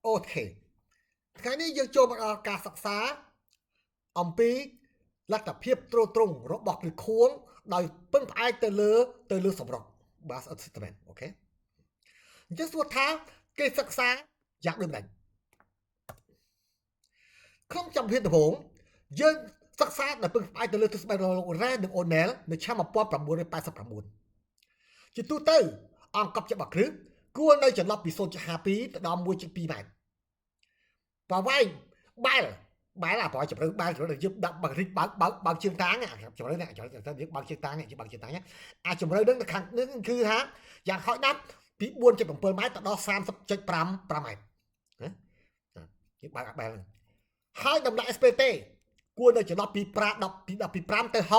អូខេថ្ងៃនេះយើងចូលមកដល់ការសិក្សាអំពីលទ្ធភាពត្រួតត្រងរបស់គ្រឹះខួងដោយពឹងផ្អែកទៅលើសម្រុក bus assessment អូខេអញ្ចឹងសួរថាគេសិក្សាយ៉ាងដូចម្ដេចក្នុងចំភាគដំបូងយើងសិក្សាដោយពឹងផ្អែកទៅលើទស្សនវិជ្ជារបស់លោករ៉ែនិងអូណែលនៅឆ្នាំ1989ជាទូទៅអង្គកច្បាប់គ្រឹះគួរនៅចន្លោះពី0.52ទៅដល់1.2ម៉ែត្រប្រវែងបែលអាប្រហែលជម្រៅបែលដែលយើងដាក់បើកជើងតាំងជម្រៅនេះយើងបើកជើងតាំងនេះបើកជើងតាំងអាជម្រៅនឹងខាងនេះគឺថាយ៉ាងហោចណាស់ពី 4.7 ម៉ែត្រទៅដល់ 30.5 ម៉ែត្រណាយើងបើកបែលហើយតម្លៃ SPT គួរនៅចន្លោះពី5ទៅ60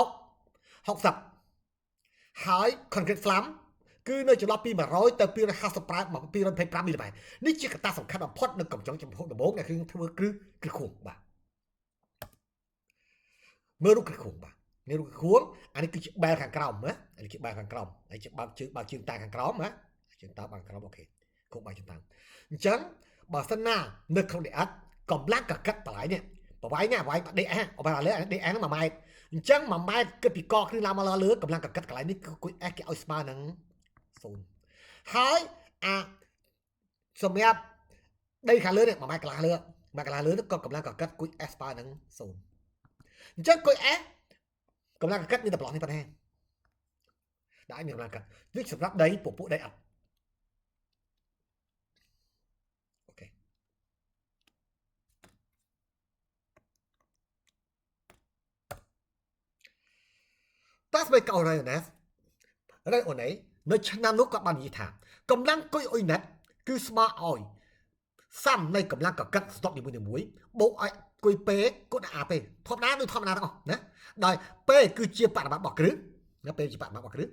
ហើយ concrete slam គឺនៅចន្លោះពី100ទៅ255មីលីម៉ែត្រនេះជាកត្តាសំខាន់បំផុតនៅកំចុងចំហដំបូងដែលគឺធ្វើគ្រឹះខួងបាទមើលរូបគ្រឹះខួងបាទនេះរូបគ្រឹះខួងអានេះគឺជាបែលខាងក្រោមណាអានេះជាបែលខាងក្រោមហើយជាបើកជើងតាខាងក្រោមណាជើងតាខាងក្រោមអូខេគោបើកជើងតាអញ្ចឹងបើសិនណានៅក្នុងដីឥដ្ឋកម្លាំងកកិតបន្លាយនេះប្រវែងណាប្រវែងដេកអបាលើដេកហ្នឹង1ម៉ែត្រអញ្ចឹង1ម៉ែត្រគិតពីកគ្រឹះឡើងមកលើកម្លាំងកកិតកន្លែងនេះគឺគួយ S គេឲ្យស្មើនឹង0ហើយអាសម្រាប់ដីខាងលើនេះ1ម៉ែត្រកន្លះលើនេះក៏កម្លាំងកកិតគួយ S ស្មើនឹង0អញ្ចឹងគួយ S កម្លាំងកកិតមានតែប្លោះនេះប៉ុណ្ណេះដាក់មានកម្លាំងកកិតនេះសម្រាប់ដីពពួកដីអត់អូខេតើស្បែកកោរ៉ៃណាអូនឯនៅឆ្នាំនោះគាត់បាននិយាយថាកម្លាំងគុយអ៊ុយណាត់គឺស្មើឲ្យសាំនៃកម្លាំងកកិតស្តុកនីមួយបូកឲ្យគុយពេគុណអាពេធម្មតាដូចធម្មតាទាំងអស់ណាដោយពេគឺជាបរិបត្តិរបស់គ្រឹះណាពេជាបរិបត្តិរបស់គ្រឹះ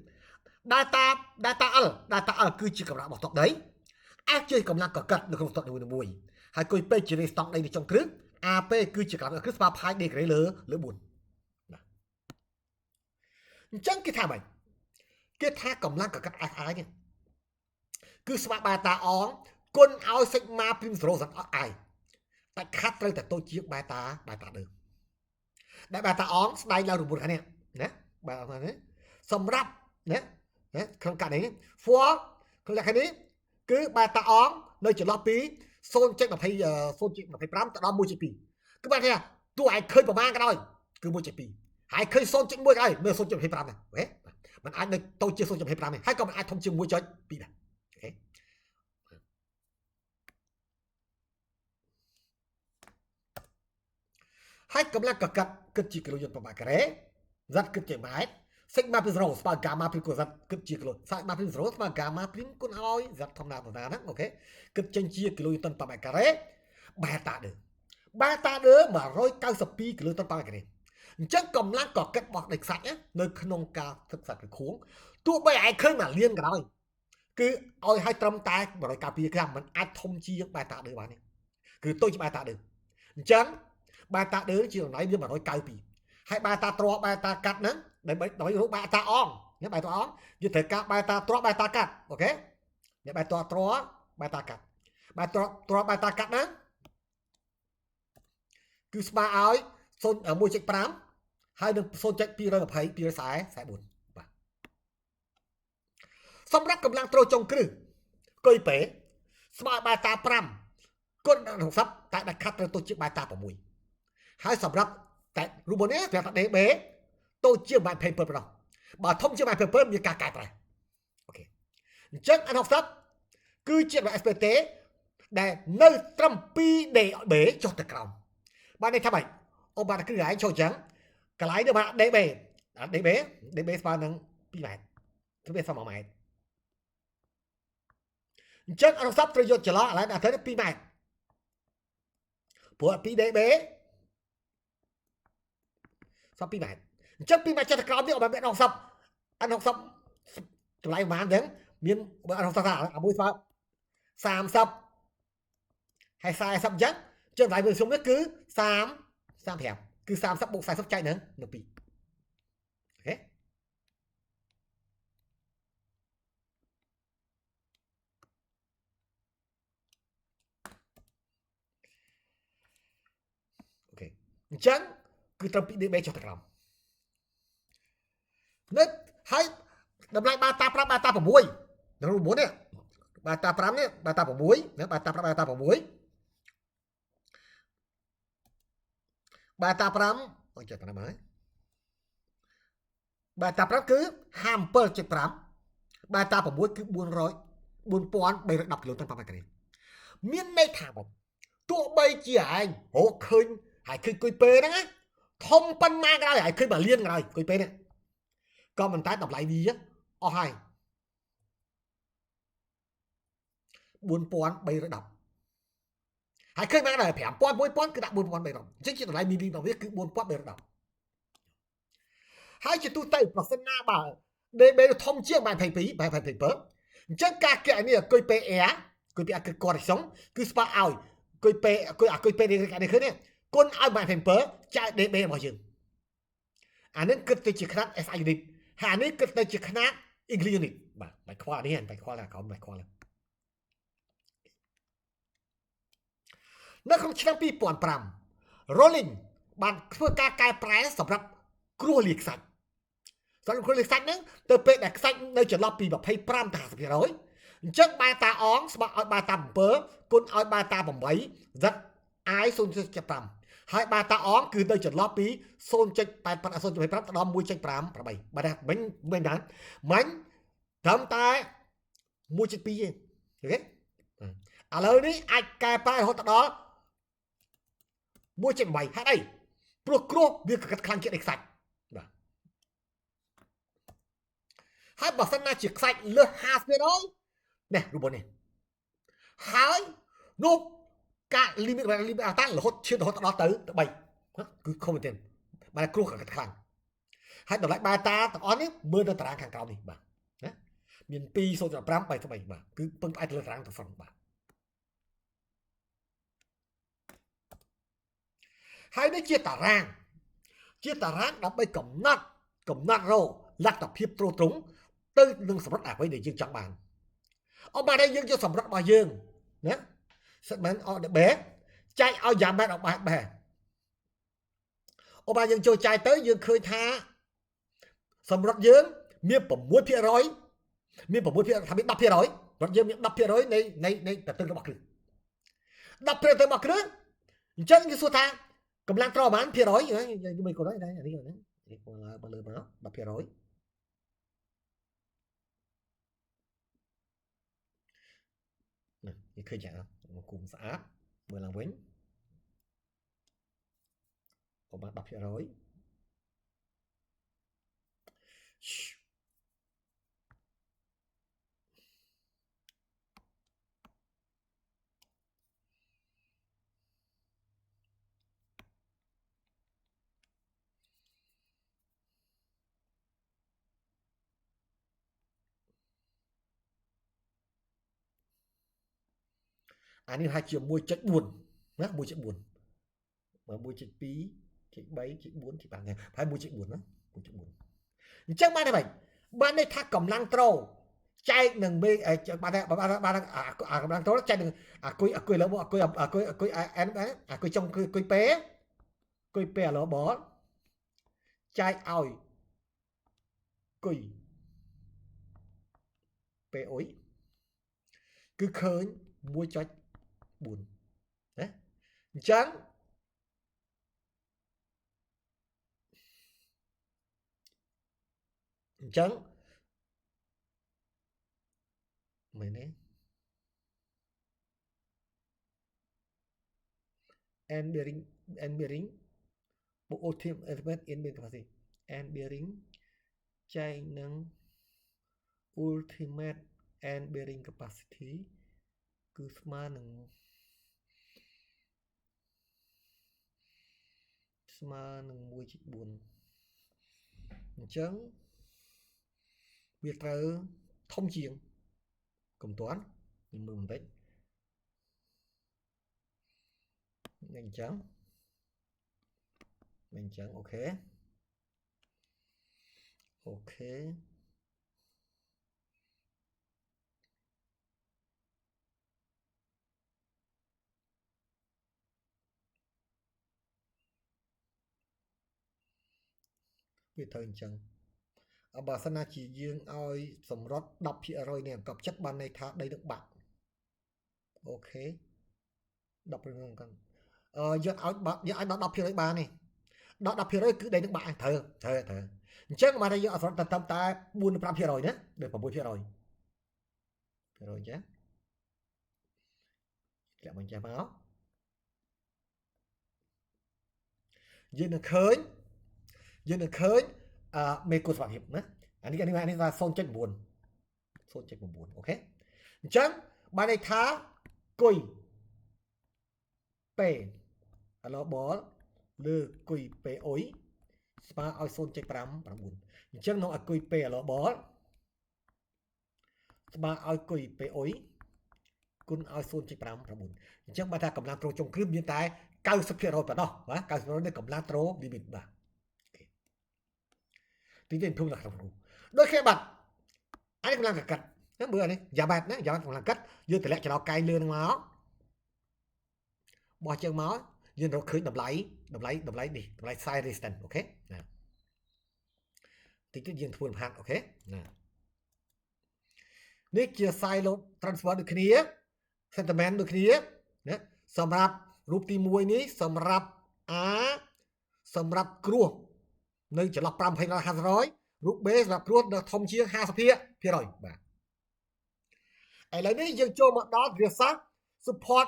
data L គឺជាកម្លាំងរបស់ស្តុកដី S ជាកម្លាំងកកិតនៅក្នុងស្តុកនីមួយហើយគុយពេជាស្តុកដីនៅចុងគ្រឹះ AP គឺជាកម្លាំងគ្រឹះស្មើផាយដេក្រេលើ4ណាអញ្ចឹងគេថាម៉េចគេថាកម្លាំងកកិត SI នេះគឺស្មើបាតាអងគុណឲ្យសិក្មាព្រីម0សិនអត់ I តែខាត់ត្រូវតែតូចជាងបាតាដើមដែលបាតាអងស្ដែងឡើង9ខាងនេះណាបាទនេះសម្រាប់ណាក្នុងករណីនេះ for ក្នុងលក្ខណៈនេះគឺបាតាអងនៅចន្លោះពី 0.25 ទៅដល់ 1.2 គឺបានថាទោះឯងឃើញប្រមាណក៏ដោយគឺ 1.2 ហើយឃើញ 0.1 ក៏ដោយនៅ 0.25 ដែរអូខេมันអាចនៅតូចជាង 0.25 ទេហើយក៏มันអាចធំជាង 1.2 ដែរអូខេហើយកម្លាំងកកិតគិតជាគីឡូយន្តប្រមាណការ៉េ Z គិតជាម៉ែត្រ sigma ពី0ស្មើ gamma ព្រីមគុណ Z គិតជាគីឡូ sigma ព្រីម0ស្មើ gamma ព្រីមគុណឲ្យ Z ធម្មតាហ្នឹងអូខេគិតចេញជាគីឡូយន្តប្រមាណការ៉េ beta ដឺ192គីឡូយន្តប្រមាណការ៉េអញ្ចឹងកម្លាំងកកិតរបស់ដីខ្សាច់នៅក្នុងការសិក្សាគ្រឹះខួងទោះបីឯងឃើញមកលៀនក៏ដោយគឺឲ្យឲ្យត្រឹមតែ192ក្រាមมันអាចធំជាង beta ដឺបានទេគឺតូចជា beta ដឺអញ្ចឹង beta ដឺជាតម្លៃវា192ហើយ beta ត្រក beta កាត់ហ្នឹងដើម្បីរក beta អងណា beta អងយើងត្រូវការ beta ត្រក beta កាត់អូខេនេះ beta ត្រក beta កាត់ beta ត្រក beta កាត់ហ្នឹងគឺស្មើឲ្យ 1.5 ហើយនឹង 0.220 244បាទសម្រាប់កម្លាំងត្រូលចុងគ្រឹះគុយពេស្មើ beta 5គុណ60តែដាច់ខាត់ត្រូវទៅជា beta 6ហើយសម្រាប់តែរូបនេះប្រាប់ថា DB តូចជាង byte paper ប៉ុណ្ណោះបើធំជាង byte paper មានការកែប្រែអូខេអញ្ចឹង N60 គឺជា SPT ដែលនៅត្រឹម 2DB ចុះទៅក្រោមបាននេះថាម៉េចអូបាទគឺឯងចូលអញ្ចឹងកន្លែងនេះបាទ DB ស្មើនឹង2ម៉ែត្រគឺវាស្មើ1ម៉ែត្រអញ្ចឹង N60 ត្រូវយកចន្លោះឥឡូវដល់ទៅ2ម៉ែត្រព្រោះ 2DB សព2ម៉ែត្រអញ្ចឹង2ម៉ែត្រចុះទៅក្រោមនេះអត់បានN60 តម្លៃប្រហែលហ្នឹងមានបើN60ថាអាមួយស្មើ30ហើយ40អញ្ចឹងតម្លៃវាខ្ញុំនេះគឺ35គឺ30បូក40ចែកនឹង2អូខេ អញ្ចឹងគឺត្រឹមពី DB ចុះទៅក្រោមនេះហើយតម្លៃបាតា5បាតា6នៅ9នេះបាតា5នេះបាតា6ណាបាតា5បាតា6បាតា5អូយចេះប៉ុណ្ណាមកហើយបាតា5គឺ57.5បាតា6គឺ4310គីឡូតាម5 ក្រាមានន័យថាបើទោះបីជាឯងរកឃើញហើយឃើញគុយពេហ្នឹងណាធំប៉ុណ្ណាក៏ដោយហើយឃើញ1លានក៏ដោយគុយពេនេះក៏មិនតែតម្លៃវាអស់ហើយ4310ហើយឃើញបានដែរ5000 6000គឺដាក់4310អញ្ចឹងជាតម្លៃមីលីរបស់វាគឺ4310ហើយជាទូទៅប្រសិនណាបើ DB ធំជាង22បែប27អញ្ចឹងការកែនេះគុយពេ Air គុយពេ គឺ correction គឺស្ប៉ាឲ្យគុយពេគុយពេនេះឃើញនេះគុណឲ្យ27ចែក DB របស់យើងអានេះគិតទៅជាຂະຫນາດ SI unit ហើយអានេះគិតទៅជាຂະຫນາດ English unit បាទបែបខ្វល់នេះបែបខ្វល់ក្រោមបែបខ្វល់នៅក្នុងឆ្នាំ2005 Rolling បានធ្វើការកែប្រែសម្រាប់គ្រោះលាខ្សាច់សម្រាប់គ្រោះលាខ្សាច់ហ្នឹងទៅពេលដែលខ្សាច់នៅចន្លោះពី25ទៅ50%អញ្ចឹងបាតាអងស្មើឲ្យបាតា7គុណឲ្យបាតា8 ZI 0.75ហើយបាតាអងគឺនៅចន្លោះពី0.85 0.25ដល់ 1.58បាទមិញមិនដែរមិញត្រឹមតែ1.2ទេអូខេឥឡូវនេះអាចកែប្រែរហូតដល់1.8ហេតុអីព្រោះគ្រោះវាកកិតខ្លាំងជាងខ្សាច់បាទហើយបើសិនណាជាខ្សាច់លើស 50% នេះរូបនេះហើយនោះការ limit អតារហូតឈានរហូតដល់ទៅ3គឺខុសមែនទេបាទគ្រោះកកិតខ្លាំងហើយតម្លៃបាតាទាំងអស់នេះមើលនៅតារាងខាងក្រោមនេះបាទណាមាន2 0.5 3 3បាទគឺពឹងផ្អែកលើតារាងទាំងស្រុងបាទហើយនេះជាតារាងដើម្បីកំណត់រលទ្ធភាពត្រួតត្រងទៅនឹងសម្រិតអ្វីដែលយើងចង់បានអត់បានយើងយកសម្រិតរបស់យើងណាសិតមិនអត់បែចែកឲ្យយ៉ាងម៉េចអត់បែអត់បានយើងចូលចែកទៅយើងឃើញថាសម្រិតយើងមាន6%មាន6%ថាមាន 10% រត់យើងមាន 10% នៃតន្ទឹងរបស់គ្រឹះ 10% របស់គ្រឹះអញ្ចឹងយើងសួរថាកម្លាំងត្រប្រហែលភាគរយយើងមិនគាត់ដែរនេះបើលើមក 10% នេះឃើញចាគុំស្អាតមើលឡើងវិញប្រហែល 10% អានេះហាក់ជា 1.4 ណា 1.4 1.2 1.3 1.4 ទីបានហើយ 1.4 ណា 1.4 អញ្ចឹងបានទេបានន័យថាកម្លាំងត្រូចែកនឹងមេបានកម្លាំងត្រូចែកនឹងអាគុយលើមកអាគុយអែនអាគុយចុងគុយពេឥឡូវបលចែកឲ្យគុយពេអុយគឺឃើញ 1.4 ណាអញ្ចឹងមែនទេ and bearing បុក ultimate element in bearing capacity and bearing ចែកនឹង ultimate and bearing capacity គឺស្មើនឹង 1.4 អញ្ចឹងវាត្រូវធំជាងកុំទាន់ខ្ញុំមើលបន្តិចអញ្ចឹងអូខេ វាត្រូវអញ្ចឹងបើសិនណាជាយើងឲ្យសម្រត់ 10% នេះកប់ចិត្តបានន័យថាដីនឹងបាក់អូខេ 10% កាន់យើងឲ្យដល់ 10% បាននេះដល់ 10% គឺដីនឹងបាក់ត្រូវអញ្ចឹងបានតែយើងអត់ស្រត់តែ4 ទៅ 5% ណាដល់ 6% ចាលាក់បញ្ចេះមកយើងនឹងឃើញមេគុណសុខភាពណាអានេះថា 0.9 អូខេអញ្ចឹងបានន័យថាគុយពេអាឡូបលលើគុយពេអុយស្មើឲ្យ 0.59 អញ្ចឹងនៅឲ្យគុយពេអាឡូបលស្មើឲ្យគុយពេអុយគុណឲ្យ 0.59 អញ្ចឹងបើថាកម្លាំងត្រូចុងគ្រឹះមានតែ 90% ប៉ុណ្ណោះបាទ 90% នៃកម្លាំងត្រូលីមីតបាទទីនេះធំដល់ក្នុងគ្រូដូចគេបាត់អានេះកម្លាំងកកាត់ណាមើលអានេះយ៉ាបាត់ណាយ៉ាបាត់កម្លាំងកាត់យើងតម្លាក់ចរកែងលឿនមកបោះជើងមកយើងរកឃើញតម្លៃនេះតម្លៃ size resistance អូខេណាតិចទៀតយើងធ្វើលំហាត់អូខេណានេះជា size load transfer ដូចគ្នា sentiment ដូចគ្នាណាសម្រាប់រូបទី1នេះសម្រាប់ A សម្រាប់គ្រោះនៅចន្លោះ 5% ដល់ 50% រូប B សម្រាប់គ្រោះនៅធំជាង 50% បាទឥឡូវនេះយើងចូលមកដល់វិទ្យាសាស្ត្រ support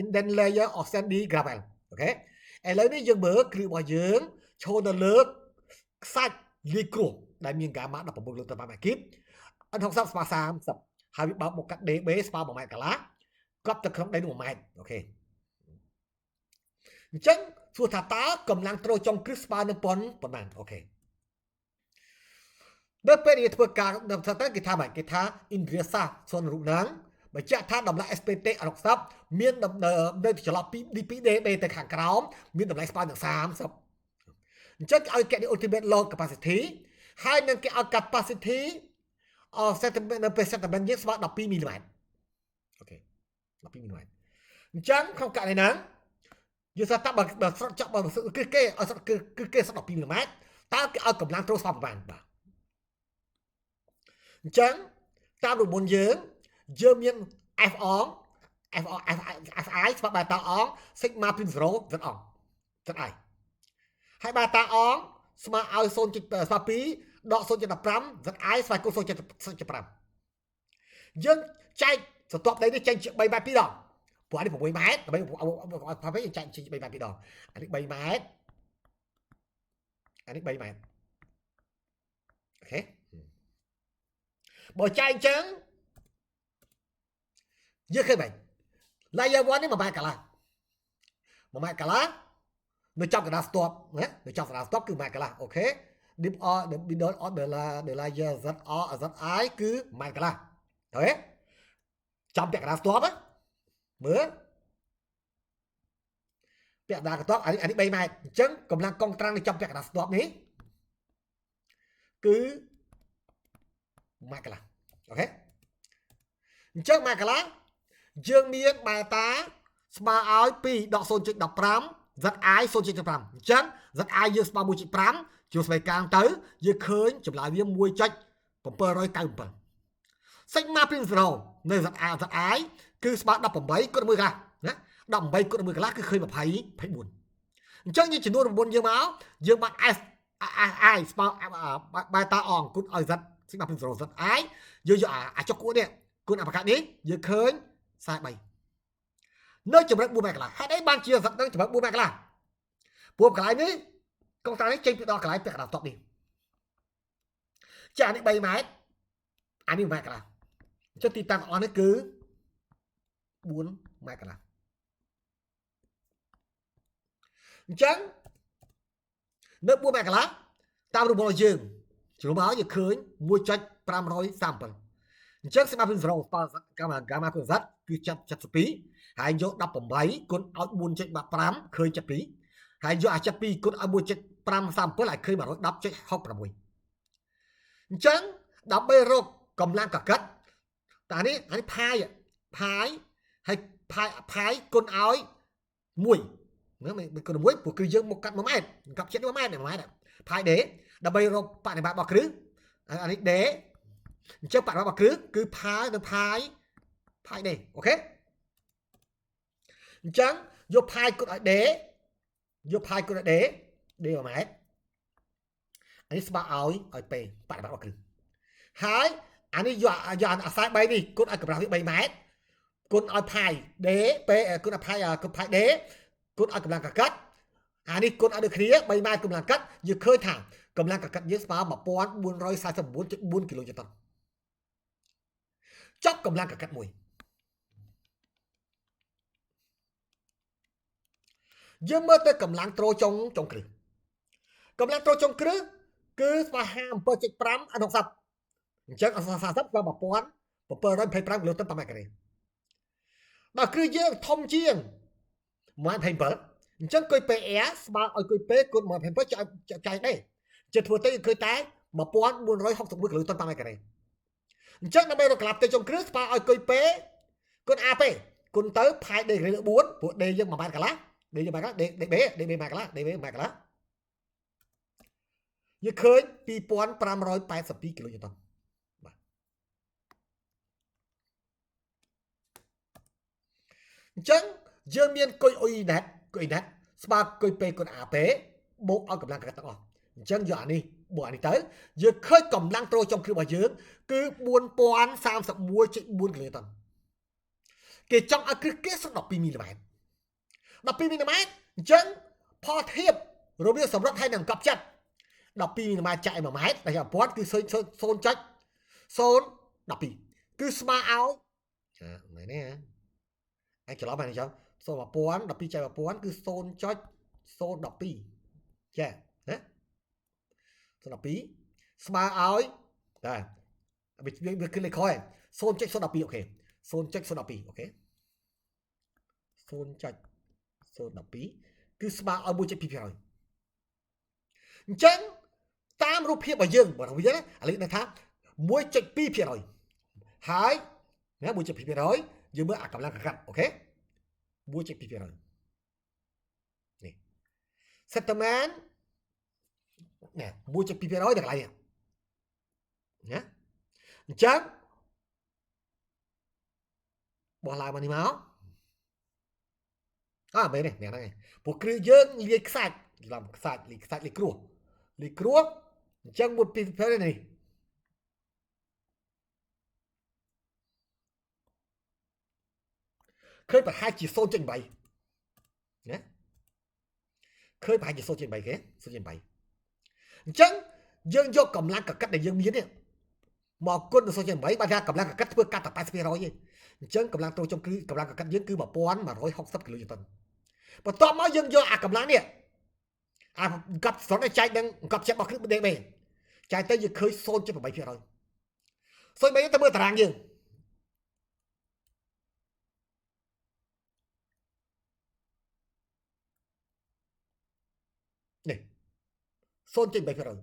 indent layer of sandy gravel អូខេឥឡូវនេះយើងមើលគ្រឿងរបស់យើងឈរនៅលើខ្សាច់លាយគ្រោះដែលមាន gamma 16 លើទៅ5ម៉ែត្រគីប N60 ស្មើ30ហើយវាបើកមកកាត់ DB ស្មើ1ម៉ែត្រកន្លះកប់ទៅក្នុងដី1ម៉ែត្រអូខេអញ្ចឹងសួរថាតើកម្លាំងត្រូចុងគ្រឹះស្មើនឹងប៉ុណ្ណាអូខេដល់ពេលនេះធ្វើការដល់ទៅគេថាម៉េចគេថាឥន្ទ្រាសាស្ត្រសុនរូបណាងបញ្ជាក់ថាតម្លៃ SPT 60មាននៅចន្លោះពី DB ទៅខាងក្រោមមានតម្លៃស្មើនឹង30អញ្ចឹងឲ្យគេ ultimate load capacity ហើយនឹងគេឲ្យ capacity settlement នៅពេល settlement យើងស្មើ12មីលីម៉ែត្រអូខេ12មីលីម៉ែត្រអញ្ចឹងក្នុងករណីហ្នឹងយើងថាតើបើស្រត់ចប់បើគឺគេឲ្យស្រត់គឺគេស្រត់12មីលីម៉ែត្រតើគេឲ្យកម្លាំងត្រូស្មើប្រហែលបាទអញ្ចឹងតាមរបបយើងមាន F អង FI ស្មើបែតាអង sigma pin 0 Z អង ZI ហើយបែតាអងស្មើឲ្យ 0.2 ដក 0.15 ZI ស្មើគូ 0.5 យើងចែកបន្ទាប់ដីនេះចេញជា3ម៉ែត្រ2ដងព្រោះអានេះ6ម៉ែត្រដើម្បីថាវិញចែកជា3ម៉ែត្រ2ដងអានេះ3ម៉ែត្រអានេះ3ម៉ែត្រអូខេបើចែកអញ្ចឹងយើងឃើញបែប layer 1នេះ1ម៉ែត្រកន្លះ1ម៉ែត្រកន្លះនៅចាប់កណ្ដាលស្ទាប់ណានៅចាប់កណ្ដាលស្ទាប់គឺ1ម៉ែត្រកន្លះអូខេ deep or the middle of the layer ZR ZI គឺ1ម៉ែត្រកន្លះអូខេចាំពាក់កណ្ដាលស្ទាប់មើលពាក់កណ្ដាលស្ទាប់អានេះ3ម៉ែត្រអញ្ចឹងកម្លាំងកងត្រាំងនៅចាំពាក់កណ្ដាលស្ទាប់នេះគឺ1ម៉ែត្រកន្លះអូខេអញ្ចឹង1ម៉ែត្រកន្លះយើងមានបែតាស្មើឲ្យ2ដក 0.15 ZI 0.5 អញ្ចឹង ZI យើងស្មើ 1.5 ចូលស្វ័យកាងទៅយើងឃើញចម្លើយវា 1.797 sigma pin 0នៅ ZI គឺស្មើ18គុណ1កន្លះណា18គុណ1កន្លះគឺឃើញ24អញ្ចឹងយើងចំនួន9យើងមកយើងបាន SI ស្មើបែតាអងគុណឲ្យ Z sigma pin 0 ZI យើងយកអាចុកគួរនេះគុណអបកាសនេះយើងឃើញ43នៅចម្រិត4ម៉ែត្រកន្លះហេតុអីបានជាសឹកនឹងចម្រិត4ម៉ែត្រកន្លះព្រោះកន្លែងនេះកងត្រានេះចេញពីដល់កន្លែងពាក់កណ្ដាលស្ទប់នេះចានេះ3ម៉ែត្រអានេះ1ម៉ែត្រកន្លះអញ្ចឹងទីតាំងអស់នេះគឺ4ម៉ែត្រកន្លះអញ្ចឹងនៅ4ម៉ែត្រកន្លះតាមរូបរបស់យើងជ្រុំមកយើងឃើញ 1.537 អញ្ចឹងស្មើនឹង0ប៉ាកាម៉ាគុណ Z គឺ72ហើយយក18គុណឲ្យ 4.35 ឃើញ72ហើយយកអា72គុណឲ្យ 1.537 ឲ្យឃើញ 110.66 អញ្ចឹងដើម្បីរកកម្លាំងកកិតតែនេះផាយហើយផាយគុណឲ្យ1ណាមិនគុណ1ព្រោះគឺយើងមកកាត់1ម៉ែត្រកាប់ចិត្ត1ម៉ែត្រ ផាយដេដើម្បីរកបរិមាណរបស់គ្រឹះអានេះដេអញ្ចឹងបរិមាណរបស់គ្រឹះគឺផាយនិងផាយដេអូខេអញ្ចឹងយកផាយគុណឲ្យដេយកផាយគុណឲ្យដេ1ម៉ែត្រអានេះស្មើឲ្យពេបរិមាណរបស់គ្រឹះហើយអានេះយកអាខ្សែ3នេះគុណឲ្យកម្រាស់វា3ម៉ែត្រគុណឲ្យផាយដេពេគុណឲ្យផាយដេគុណឲ្យកម្លាំងកកាត់អានេះគុណឲ្យដូចគ្នា3ម៉ែត្រកម្លាំងកាត់យើងឃើញថាកម្លាំងកកាត់យើងស្មើ 1449.4 គីឡូញូតនចប់កម្លាំងកកាត់មួយយើងមើលទៅកម្លាំងត្រូចុងគ្រឹះកម្លាំងត្រូចុងគ្រឹះគឺស្មើ57.5 អនុ60អញ្ចឹងអនុ40ស្មើ1725 គីឡូតុនតាមម៉ែត្រការ៉េដល់គ្រឹះយើងធំជាង127អញ្ចឹងគុយ PR ស្មើឲ្យគុយ P គុណ127ចាយដែរជិតធ្វើទៅឃើញតែ1461 គីឡូតុនតាមម៉ែត្រការ៉េអញ្ចឹងដើម្បីរកកន្លះផ្ទៃចុងគ្រឹះស្មើឲ្យគុយ P គុណ AP គុណទៅផាយ D 4ព្រោះ D យើង1ម៉ែត្រកន្លះ D យើង1ម៉ែត្រកន្លះ D B 1ម៉ែត្រកន្លះ D B 1ម៉ែត្រកន្លះយើងឃើញ2582 គីឡូញូតនបាទអញ្ចឹងយើងមានគុយ OE net ស្មើគុយ P គុណ AP បូកឲ្យកម្លាំងកកាត់ទាំងអស់អញ្ចឹងយកអានេះបូកអានេះទៅយើងឃើញកម្លាំងត្រូចុងគ្រឹះរបស់យើងគឺ 4031.4 គីឡូតុនគេចង់ឲ្យគ្រឹះគេ12 មីលីម៉ែត្រ12 មីលីម៉ែត្រអញ្ចឹងផលធៀបរវាងសម្រិតហើយនឹងកប់ចិត្ត12 មីលីម៉ែត្រចាក់ឲ្យ1ម៉ែត្រដែលប្រព័ន្ធគឺ 0.012 គឺស្មើឲ្យមែនទេអាចច្រឡំហើយអញ្ចឹង1000 12 ចែក 1000 គឺ 0.012 ចាណា0.12ស្មើឲ្យតែវាគឺលេខខហើយ 0.012 អូខេ 0.012 អូខេ 0.012 គឺស្មើឲ្យ 1.2% អញ្ចឹងតាមរូបភាពរបស់យើងបើវាណាឥឡូវដឹងថា 1.2% ហើយណា 1.2% យើងមើលអាកម្លាំងកកាត់អូខេ 1.2% នេះ settlement ណែ 1.2% ដល់កន្លែងនេះណាអញ្ចឹងបោះឡើងមកនេះមកមែនទេហ្នឹងហើយពួកគ្រឹះយើងលាយខ្សាច់ឡំខ្សាច់លាយគ្រោះអញ្ចឹង 1.2% នេះឃើញប្រហែលជា 0.8 ណាឃើញប្រហែលជា 0.8 គេ 0.8 អញ្ចឹងយើងយកកម្លាំងកកាត់ដែលយើងមាននេះមកគុណនឹង 0.8 បានថាកម្លាំងកកាត់ធ្វើកាត់តែ 80% ទេអញ្ចឹងកម្លាំងត្រូចុងគ្រឹះកម្លាំងកកាត់យើងគឺ 1160 គីឡូញូតនបន្ទាប់មកយើងយកអាកម្លាំងនេះអាកប់ស្រន់ឲ្យចែកនឹងកប់ចិត្តរបស់គ្រឹះ DB ចែកទៅយើងឃើញ 0.8% 0.8 ទៅមើលតារាងយើងនេះ 0.8%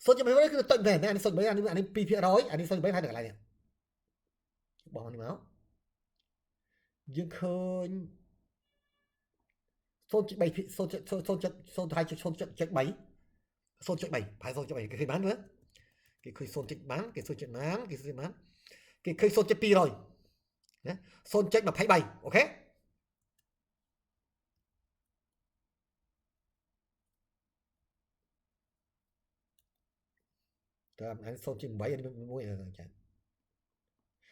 0.8% គឺទៅមែនអានេះ 0.8 អានេះ 2% អានេះ 0.8 ហើយដល់កន្លែងនេះបងនេះមកយើងឃើញ 0.3 0.3 ប្រហែល 0.3 គេឃើញបានមើលគេឃើញ 0.បានគេឃើញ 0.បានគេឃើញ 0.200 ណា 0.23 អូខេតាមអានេះ 0.8 អានេះមួយចា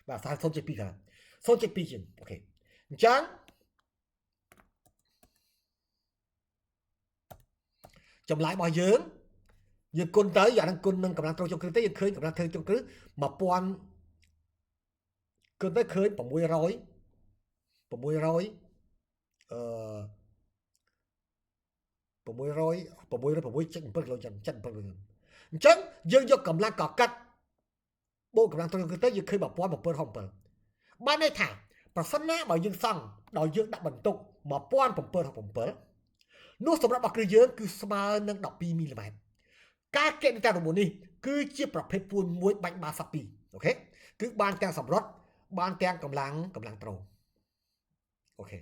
បាទ 0.2 ខាង 0.2 ជាងអូខេអញ្ចឹងចម្លើយរបស់យើងគុណទៅយ៉ាងហ្នឹងគុណនឹងកម្លាំងត្រូចុងគ្រឹះទេយើងឃើញកម្លាំងត្រូវចុងគ្រឹះ 1000 គុណទៅឃើញ 600 600 606.7 គីឡូចឹង77គីឡូអញ្ចឹងយើងយកកម្លាំងកកាត់បូកកម្លាំងត្រូចុងគ្រឹះទៅយើងឃើញ 1767 បានន័យថាប្រសិនណាបើយើងសង់ដល់យើងដាក់បន្ទុក 1767 នោះសម្រាប់របស់គ្រឹះយើងគឺស្មើនឹង 12 មីលីម៉ែត្រការកេតនីតារមុននេះគឺជាប្រភេទពួនមួយបាញ់បាសាពីអូខេគឺបានទាំងសម្រុតបានទាំងកម្លាំងត្រូអូខេ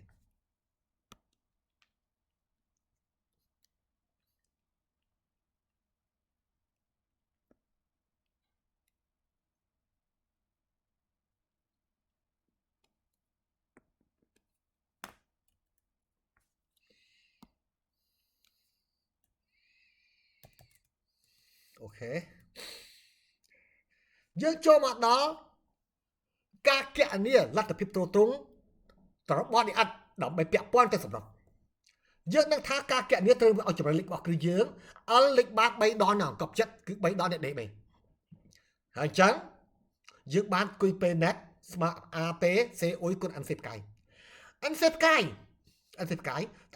ខេយើងចូលមកដល់ការគណនាលទ្ធភាពទ្រទ្រង់របស់និអិតដើម្បីពាក់ព័ន្ធទៅសម្រាប់យើងនឹងថាការគណនាត្រូវឲ្យចំណុចលេខរបស់គឺយើង L លេខបាន3ដងនៅអង្គប់ចិត្តគឺ3ដងនៃ DB ហើយអញ្ចឹងយើងបានគួយពេល net ស្មើ AP COI គុណ NC ផ្កាយ NC ផ្កាយ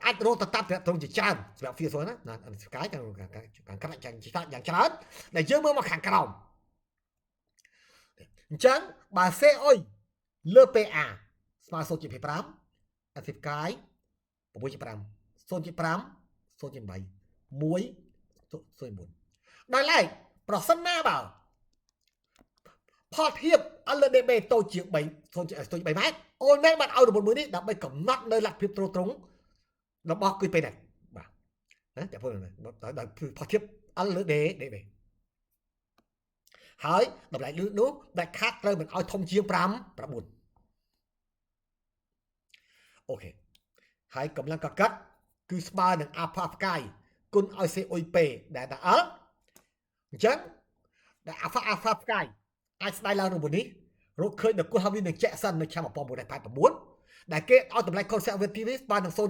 អាចរកទៅតាមត្រង់ជាច្រើនសម្រាប់ field ណា NC ផ្កាយខាងក្រៅយ៉ាងច្រើនដែលយើងមើលមកខាងក្រោមអញ្ចឹងបើ COI លើ PA ស្មើ 0.5 NC ផ្កាយ 6.5 0.5 0.8 1 0.4ដោយឡែកប្រសិនណាបើផលធៀប LDB តូចជាង3 0.3 ម៉ែត្រអូនមែនបានឲ្យរបុលមួយនេះដើម្បីកំណត់នៅលទ្ធភាពទ្រទ្រង់របស់គួយពេលនេះបាទណាតែពលដោយផលធៀប LDB ហើយតម្លៃលឺនោះដាច់ខាតត្រូវមិនឲ្យធំជាង5 9អូខេហើយកម្លាំងកកាត់គឺស្មើនឹង alpha ផ្កាយគុណឲ្យ COP ដែលតា L អញ្ចឹងដែល alpha ផ្កាយអាចស្ដាយឡើងរបស់នេះរកឃើញដល់គូហើយនឹង Jackson នៅឆ្នាំ1989ដែលគេឲ្យតម្លៃ conservative ស្មើនឹង 0.4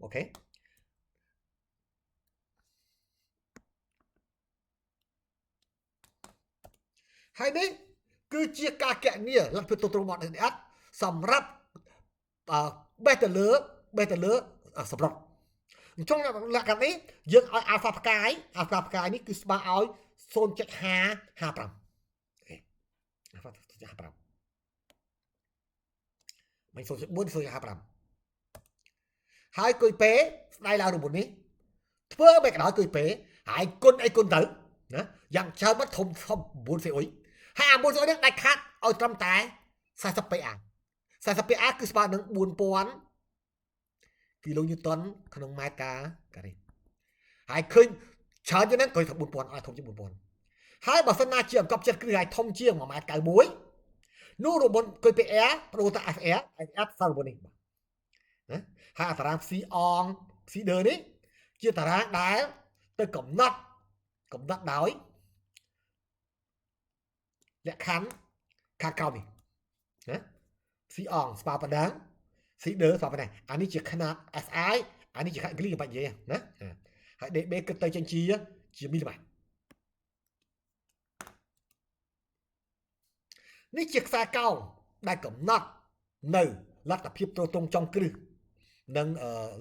អូខេហើយនេះគឺជាការគណនាលទ្ធភាពទ្រទ្រង់របស់អ្នកអត់សម្រាប់បេះទៅលើសម្រាប់អញ្ចឹងលក្ខណៈនេះយើងឲ្យ alpha ផ្កាយនេះគឺស្មើឲ្យ 0.55 alpha 0.55មិន 0.4 0.55ហើយគុយពេស្ដាយឡើងរបួននេះធ្វើបែបកណ្ដោគុយពេហើយគុណអីគុណទៅណាយ៉ាងច្រើនមកធំ9 COI ហើយ9 COI នេះដាច់ខាត់ឲ្យត្រឹមតែ 40 PA 40 PA គឺស្មើនឹង 4000 គីឡូញូតុនក្នុងម៉ែត្រការ៉េហើយឃើញច្រើនជាងហ្នឹងក៏ថា 4000 ឲ្យធំជាង 4000 ហើយបើសិនណាជាអង្គប់ចិត្តគឺឲ្យធំជាង 1.91 ម៉ែត្រនោះរបុនគុយ PR បដូរទៅ FR សារបុននេះណាហើយអត្រា C អង C ដឺនេះជាតារាងដែលទៅកំណត់ដោយលក្ខខណ្ឌខាងក្រោមនេះណា C អងស្មើប៉ុណ្ណឹង C ដឺស្មើប៉ុណ្ណឹងអានេះជាខនាត SI អានេះជាខនាត Gli បាច់និយាយណាហើយ DB គិតទៅចេញជាមីលីម៉ែត្រនេះជាខ្សែកោងដែលកំណត់នៅលទ្ធភាពទ្រទ្រង់ចុងគ្រឹះនិង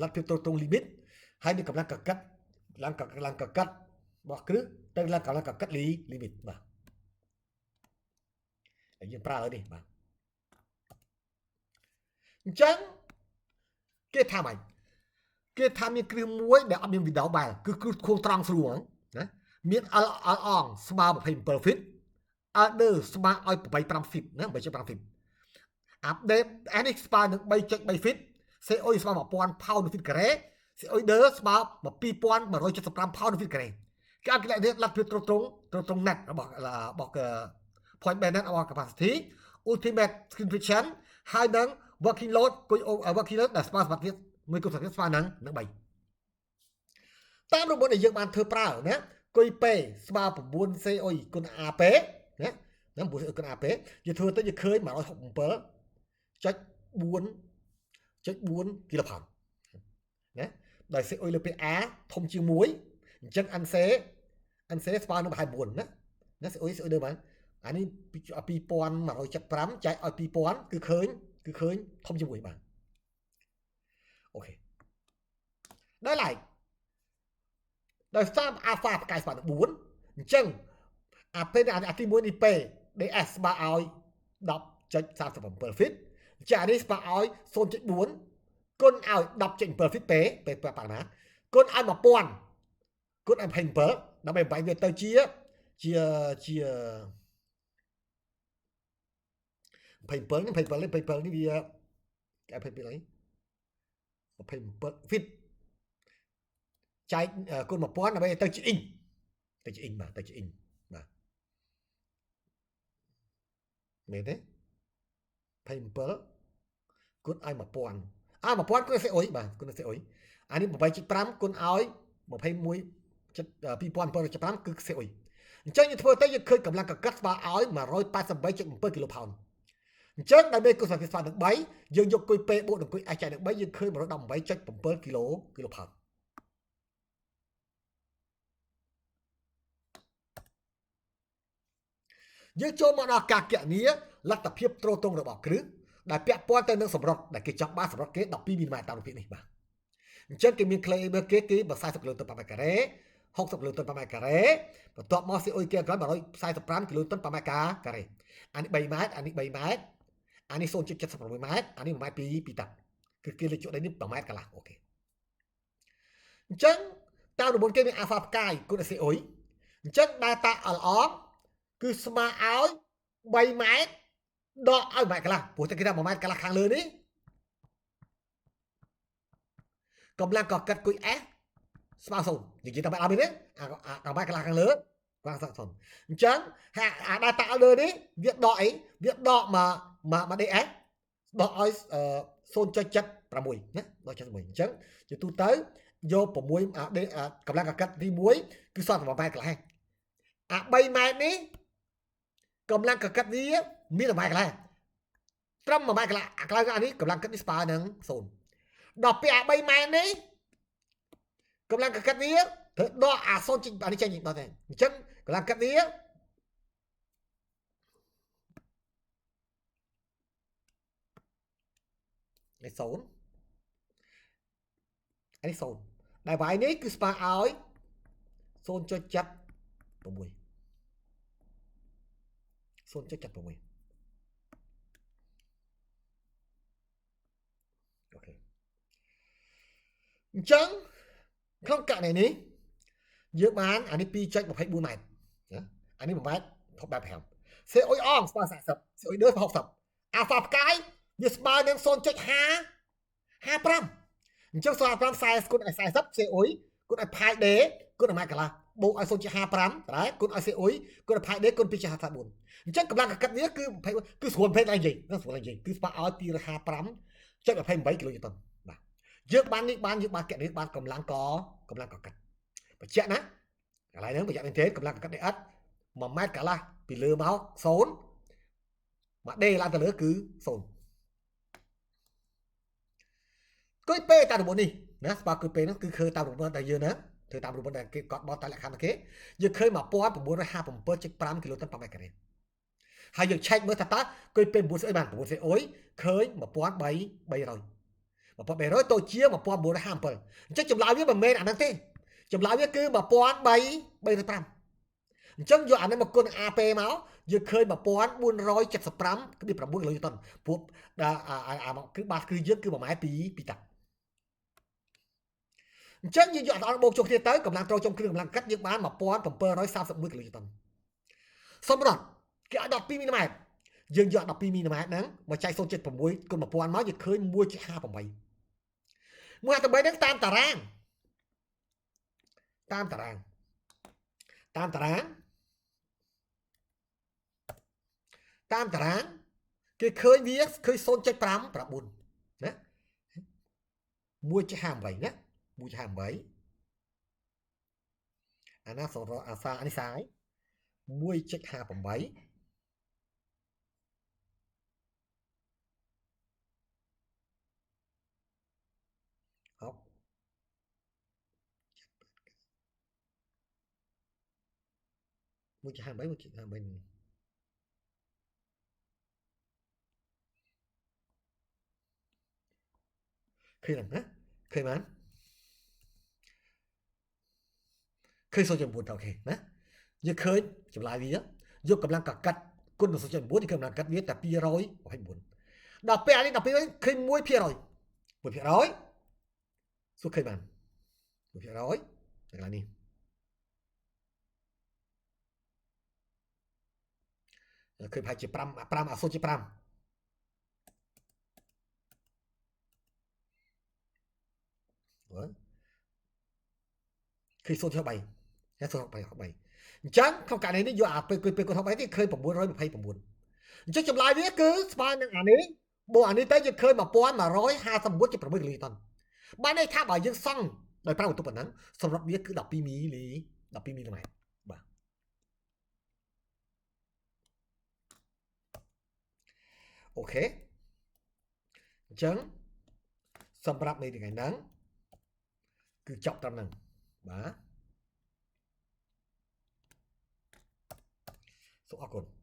លទ្ធភាពទ្រទ្រង់ limit ហើយនឹងកម្លាំងកកិតរបស់គ្រឹះទៅឡើងកម្លាំងកកិត limit បាទហើយយើងប្រើឲ្យនេះបាទអញ្ចឹងគេថាម៉េចគេថាមានគ្រឹះមួយដែលអត់មានវីដេអូបែរគឺគ្រឹះខួងត្រង់ស្រួលណាមាន L អងស្មើ27 feet L ស្មើឲ្យ85 feet ណា85 feet អាប់ដេតអានេះស្មើនឹង 3.3 feet COI ស្មើ 1000 pound feet ការ៉េ COI ស្មើ 2175 pound feet ការ៉េគេអត់គេលទ្ធភាពទ្រទ្រង់ net របស់ point band net របស់ capacity ultimate skin friction ហើយនឹង working load គួយ working load ដែលស្មើសម្បត្តិមួយគូស្មើនឹង3តាមរបបដែលយើងបានធ្វើប្រើណាគួយពេស្មើ9 COI គុណ AP ណា9 COI គុណ AP យើងធ្វើទៅយើងឃើញ 167.4 គីឡូផោនណាដោយ COI លើ PA ធំជាង1អញ្ចឹង NC ស្មើនឹងប្រហែល4ណា COI លើបានអានេះ2175ចែកឲ្យ2000គឺឃើញធំជាង1បាទអូខេដល់ឡែកដោយសារ alpha ផ្កាយស្មើនឹង4អញ្ចឹងអាពេលអាទី1នេះ P DS ស្មើឲ្យ 10.37 feet ចាអានេះស្មើឲ្យ 0.4 គុណឲ្យ 10.7 feet Pប៉ាណាគុណឲ្យ 1000គុណឲ្យ 27ដើម្បីបែងវាទៅជា27នេះវា27នេះវា27នេះ27 feet ចែកគុណ 1000ដើម្បីទៅជាអ៊ីងបាទទៅជាអ៊ីងបាទមែនទេ27គុណឲ្យ 1000 1000គុណ COI បាទគុណ COI អានេះ 8.5 គុណឲ្យ 21 2775គឺសេអ៊ុយអញ្ចឹងយើងធ្វើទៅយើងឃើញកម្លាំងកកិតស្មើឲ្យ 188.7 គីឡូផោនអញ្ចឹងដើម្បីគុណសាស្ត្រនឹង3យើងយកគុយ P បូកនឹងគុយ S ចែកនឹង3យើងឃើញ 118.7 គីឡូផោនយើងចូលមកដល់ការគណនាលទ្ធភាពត្រួតត្រងរបស់គ្រឹះដែលពាក់ព័ន្ធទៅនឹងសម្រុតដែលគេចាប់បានសម្រុតគេ12មីលីម៉ែត្រតាមរូបភាពនេះបាទអញ្ចឹងគេមាន clay មើលគេគឺ40គីឡូតុន/ម៉ែត្រការ៉េ60គីឡូតុន/ម៉ែត្រការ៉េបន្ទាប់មកស៊ីអ៊ុយគេគាត់145គីឡូតុន/ម៉ែត្រការ៉េអានេះ3ម៉ែត្រអានេះ3ម៉ែត្រអានេះ 0.76 ម៉ែត្រអានេះ1ម៉ែត្រពីតាក់គឺគេលេខជក់ដីនេះ1ម៉ែត្រកន្លះអូខេអញ្ចឹងតាមរង្វង់គេមាន alpha ផ្កាយគុណស៊ីអ៊ុយអញ្ចឹង data LR គឺស្មើឲ្យ3ម៉ែត្រដកឲ្យ1ម៉ែត្រកន្លះព្រោះតែគេថា1ម៉ែត្រកន្លះខាងលើនេះកម្លាំងកកិតគុយ S ស្មើ0និយាយតាមបែបអត់នេះអាម៉ែត្រកន្លះខាងលើគាត់សាក់0អញ្ចឹងអា data លើនេះវាដកអីវាដកមក DS ដកឲ្យ 0.76 ណាដក76អញ្ចឹងជាទូទៅយក6កម្លាំងកកិតទី1គឺសល់1ម៉ែត្រកន្លះអា3ម៉ែត្រនេះកម្លាំងកកិតវាមាន1ម៉ែត្រកន្លះត្រឹម1ម៉ែត្រកន្លះអាកន្លះអានេះកម្លាំងកកិតនេះស្មើនឹង0ដល់ពេលអា3ម៉ែត្រនេះកម្លាំងកកិតវាត្រូវដកអា0អានេះចេញដល់តែអញ្ចឹងកម្លាំងកកិតវានេះ0អានេះ0ដែលវាយនេះគឺស្មើឲ្យ 0.76 អូខេអញ្ចឹងក្នុងករណីនេះយើងបានអានេះ 2.24 ម៉ែត្រណាអានេះ1ម៉ែត្រ65សេអ៊ុយអងស្មើ40សេអ៊ុយដើស្មើ60អាហ្វាផ្កាយវាស្មើនឹង 0.55 អញ្ចឹង0.55 40គុណឲ្យ40សេអ៊ុយគុណឲ្យផាយដេគុណឲ្យម៉ែត្រកន្លះបូកឲ្យ 0.55 ដែរគុណឲ្យសេអ៊ុយគុណឲ្យផាយដេគុណ 2.54 អញ្ចឹងកម្លាំងកកិតវាគឺស្រួលពេកឡើងនិយាយស្រួលឡើងនិយាយគឺស្មើឲ្យ 255.28 គីឡូតុនបាទយើងបាននេះបានយើងបានកណនាបានកម្លាំងកកិតបញ្ជាក់ណាកន្លែងហ្នឹងបញ្ជាក់មែនទេកម្លាំងកកិតនេះអត់1ម៉ែត្រកន្លះពីលើមក0មកដេឡើងទៅលើគឺ0គួយពេតាមរបបនេះណាស្បើគួយពេហ្នឹងគឺឃើញតាមរបបដែលយើងណាធ្វើតាមរបបដែលគេកត់បោះតាមលក្ខខណ្ឌគេយើងឃើញ 1957.5 គីឡូតុន/ម៉ែត្រការ៉េហើយយើងឆែកមើលថាតើគួយពេ9ស្អីបាន9សេអ៊ុយឃើញ 1300 ទៅជា1957អញ្ចឹងចម្លើយវាមិនមែនអាហ្នឹងទេចម្លើយវាគឺ1305អញ្ចឹងយកអានេះមកគុណនឹង AP មកយើងឃើញ 1475.9 គីឡូតុនព្រោះគឺបាសគឺយើងគឺ1ម៉ែត្រពីតាក់អញ្ចឹងយើងយកអត់បូកចុះគ្នាទៅកម្លាំងត្រូវចំគ្រឿងកម្លាំងកាត់យើងបាន 1731 គីឡូតុនសម្រាប់គេឲ្យ12មីលីម៉ែត្រយើងយក12មីលីម៉ែត្រហ្នឹងមកចែក 0.6 គុណ 1000 មកយើងឃើញ 1.58 ហ្នឹងតាមតារាងគេឃើញវាឃើញ 0.59 ណា 1.58 ណា 1.58 អាណាសរអាសាអានេះសាយ 1.58 ហប់1.58 1.58 ឃើញហ្នឹងណាឃើញបានឃើញ 0.9 អូខេណាយើងឃើញចម្លើយវាយកកម្លាំងកកាត់គុណ 0.9 នេះកម្លាំងកាត់វាតែ224ដល់ពេលអានេះ12ឃើញ 1% សួរឃើញបាន 1% កន្លែងនេះឃើញប្រហែលជា5អត់ 0.5 ឃើញ 0.3 អញ្ចឹងក្នុងករណីនេះយកអាពេលគាត់63នេះឃើញ 929 អញ្ចឹងចម្លើយវាគឺស្មើនឹងអានេះបូកអានេះទៅយើងឃើញ 1151.6 គីឡូតុនបានន័យថាបើយើងសង់ ដោយប្រើបន្ទុកប៉ុណ្ណឹងសម្រាប់វាគឺ12មីលីម៉ែត្របាទអូខេអញ្ចឹងសម្រាប់មេថ្ងៃហ្នឹងគឺចប់ត្រឹមហ្នឹងបាទសូមអរគុណ